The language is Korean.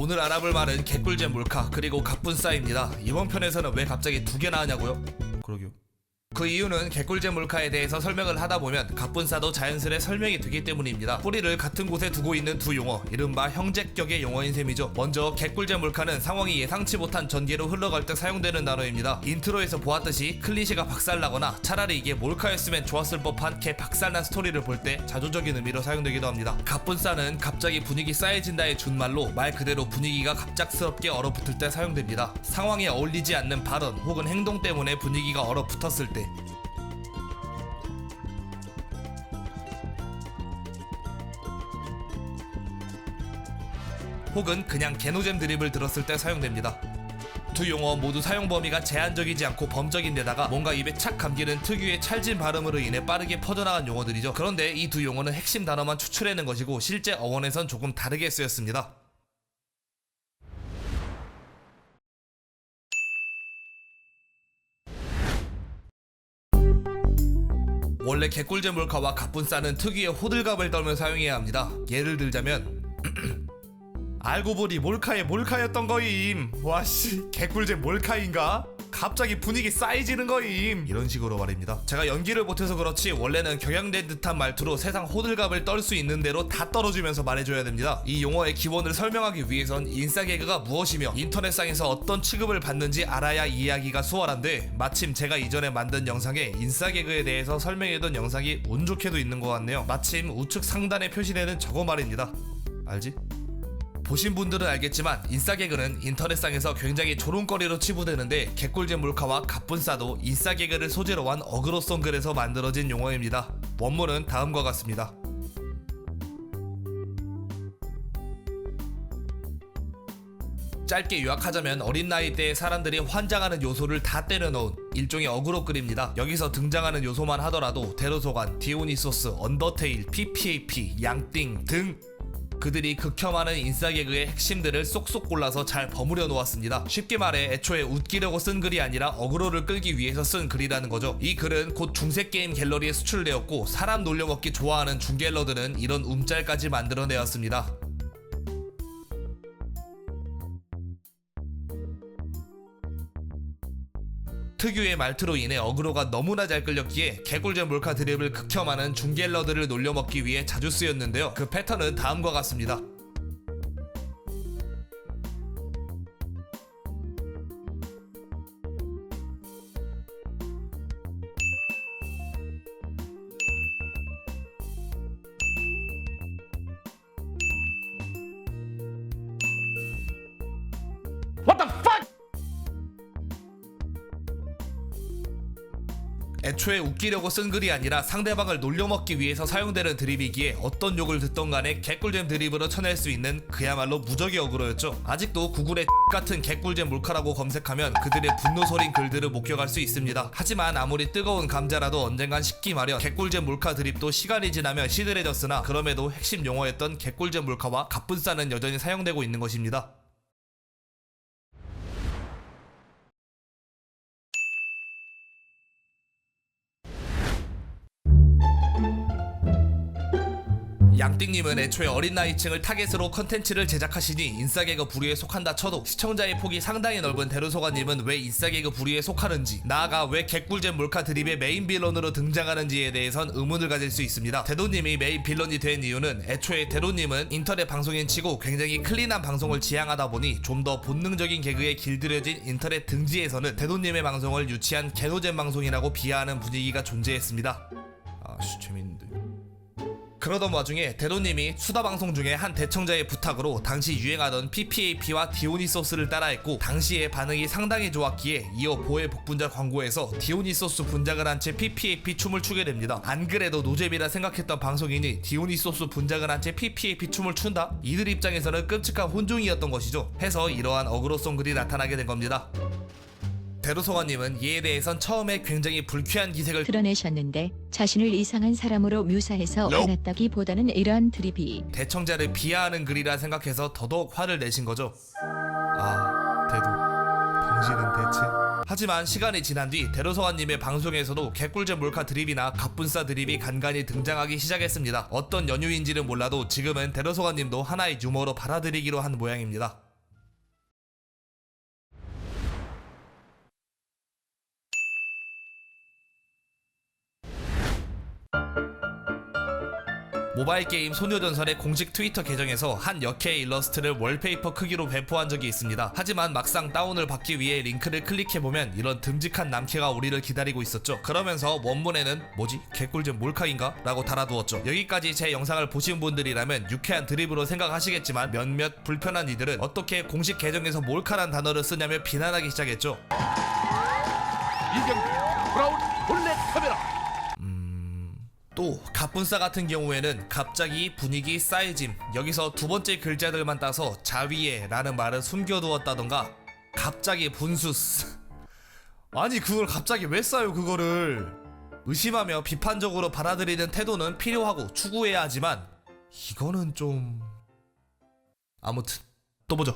오늘 알아볼 말은 개꿀잼 몰카 그리고 갑분싸입니다. 이번 편에서는 왜 갑자기 두 개나 하냐고요? 그러게요. 그 이유는 개꿀잼 몰카에 대해서 설명을 하다 보면 갑분싸도 자연스레 설명이 되기 때문입니다. 뿌리를 같은 곳에 두고 있는 두 용어, 이른바 형제격의 용어인 셈이죠. 먼저 개꿀잼 몰카는 상황이 예상치 못한 전개로 흘러갈 때 사용되는 단어입니다. 인트로에서 보았듯이 클리셰가 박살나거나 차라리 이게 몰카였으면 좋았을 법한 개 박살난 스토리를 볼 때 자조적인 의미로 사용되기도 합니다. 갑분싸는 갑자기 분위기 싸해진다의 준말로 말 그대로 분위기가 갑작스럽게 얼어붙을 때 사용됩니다. 상황에 어울리지 않는 발언 혹은 행동 때문에 분위기가 얼어붙었을 때, 혹은 그냥 개노잼 드립을 들었을 때 사용됩니다. 두 용어 모두 사용 범위가 제한적이지 않고 범적인데다가 뭔가 입에 착 감기는 특유의 찰진 발음으로 인해 빠르게 퍼져나간 용어들이죠. 그런데 이 두 용어는 핵심 단어만 추출해낸 것이고 실제 어원에선 조금 다르게 쓰였습니다. 원래 개꿀잼 몰카와 갑분싸는 특유의 호들갑을 떨며 사용해야 합니다. 예를 들자면 알고 보니 몰카였던 거임. 와씨, 개꿀잼 몰카인가? 갑자기 분위기 싸해지는 거임. 이런 식으로 말입니다. 제가 연기를 못해서 그렇지 원래는 경향된 듯한 말투로 세상 호들갑을 떨 수 있는 대로 다 떨어주면서 말해줘야 됩니다. 이 용어의 기본을 설명하기 위해선 인싸개그가 무엇이며 인터넷상에서 어떤 취급을 받는지 알아야 이해하기가 수월한데, 마침 제가 이전에 만든 영상에 인싸개그에 대해서 설명해둔 영상이 운 좋게도 있는 것 같네요. 마침 우측 상단에 표시되는 저거 말입니다. 알지? 보신 분들은 알겠지만 인싸개그는 인터넷상에서 굉장히 조롱거리로 치부되는데, 개꿀잼 몰카와 갑분싸도 인싸개그를 소재로 한 어그로성 글에서 만들어진 용어입니다. 원문은 다음과 같습니다. 짧게 요약하자면 어린 나이 때의 사람들이 환장하는 요소를 다 때려넣은 일종의 어그로 글입니다. 여기서 등장하는 요소만 하더라도 데로소간, 디오니소스, 언더테일, PPAP, 양띵 등 그들이 극혐하는 인싸개그의 핵심들을 쏙쏙 골라서 잘 버무려 놓았습니다. 쉽게 말해 애초에 웃기려고 쓴 글이 아니라 어그로를 끌기 위해서 쓴 글이라는 거죠. 이 글은 곧 중세게임 갤러리에 수출되었고, 사람 놀려먹기 좋아하는 중갤러들은 이런 움짤까지 만들어내었습니다. 특유의 말투로 인해 어그로가 너무나 잘 끌렸기에 개꿀잼 몰카 드립을 극혐하는 중갤러들을 놀려먹기 위해 자주 쓰였는데요. 그 패턴은 다음과 같습니다. 애초에 웃기려고 쓴 글이 아니라 상대방을 놀려먹기 위해서 사용되는 드립이기에 어떤 욕을 듣던 간에 개꿀잼 드립으로 쳐낼 수 있는 그야말로 무적의 어그로였죠. 아직도 구글에 같은 개꿀잼 몰카라고 검색하면 그들의 분노 소린 글들을 목격할 수 있습니다. 하지만 아무리 뜨거운 감자라도 언젠간 식기 마련. 개꿀잼 몰카 드립도 시간이 지나면 시들해졌으나 그럼에도 핵심 용어였던 개꿀잼 몰카와 갑분싸는 여전히 사용되고 있는 것입니다. 양띵님은 애초에 어린 나이층을 타겟으로 컨텐츠를 제작하시니 인싸개그 부류에 속한다 쳐도, 시청자의 폭이 상당히 넓은 데로소가님은 왜 인싸개그 부류에 속하는지, 나아가 왜 개꿀잼 몰카 드립의 메인 빌런으로 등장하는지에 대해선 의문을 가질 수 있습니다. 대도님이 메인 빌런이 된 이유는 애초에 대도님은 인터넷 방송인 치고 굉장히 클린한 방송을 지향하다 보니 좀 더 본능적인 개그에 길들여진 인터넷 등지에서는 대도님의 방송을 유치한 개노잼 방송이라고 비하하는 분위기가 존재했습니다. 아씨, 재밌는데. 그러던 와중에 대도님이 수다방송 중에 한 대청자의 부탁으로 당시 유행하던 PPAP와 디오니소스를 따라했고, 당시의 반응이 상당히 좋았기에 이어 보혜 복분자 광고에서 디오니소스 분장을 한 채 PPAP 춤을 추게 됩니다. 안 그래도 노잼이라 생각했던 방송인이 디오니소스 분장을 한 채 PPAP 춤을 춘다? 이들 입장에서는 끔찍한 혼종이었던 것이죠. 해서 이러한 어그로송 글이 나타나게 된 겁니다. 데로소가님은 이에 대해선 처음에 굉장히 불쾌한 기색을 드러내셨는데 자신을 이상한 사람으로 묘사해서 화났다기보다는 이러한 드립이 대청자를 비하하는 글이라 생각해서 더더욱 화를 내신 거죠. 아, 대도, 당신은 대체... 하지만 시간이 지난 뒤 데로소가님의 방송에서도 개꿀잼 몰카 드립이나 갑분싸 드립이 간간히 등장하기 시작했습니다. 어떤 연유인지는 몰라도 지금은 데로소가님도 하나의 유머로 받아들이기로 한 모양입니다. 모바일 게임 소녀전설의 공식 트위터 계정에서 한 역해의 일러스트를 월페이퍼 크기로 배포한 적이 있습니다. 하지만 막상 다운을 받기 위해 링크를 클릭해보면 이런 듬직한 남캐가 우리를 기다리고 있었죠. 그러면서 원문에는 뭐지? 개꿀잼 몰카인가? 라고 달아두었죠. 여기까지 제 영상을 보신 분들이라면 유쾌한 드립으로 생각하시겠지만 몇몇 불편한 이들은 어떻게 공식 계정에서 몰카란 단어를 쓰냐며 비난하기 시작했죠. 이경 브라운 몰래 카메라. 또 갑분싸 같은 경우에는 갑자기 분위기 싸해짐, 여기서 두 번째 글자들만 따서 자위에 라는 말을 숨겨두었다던가 갑자기 분수스 아니 그걸 갑자기 왜 싸요 그거를. 의심하며 비판적으로 받아들이는 태도는 필요하고 추구해야 하지만 이거는 좀... 아무튼 또 보죠.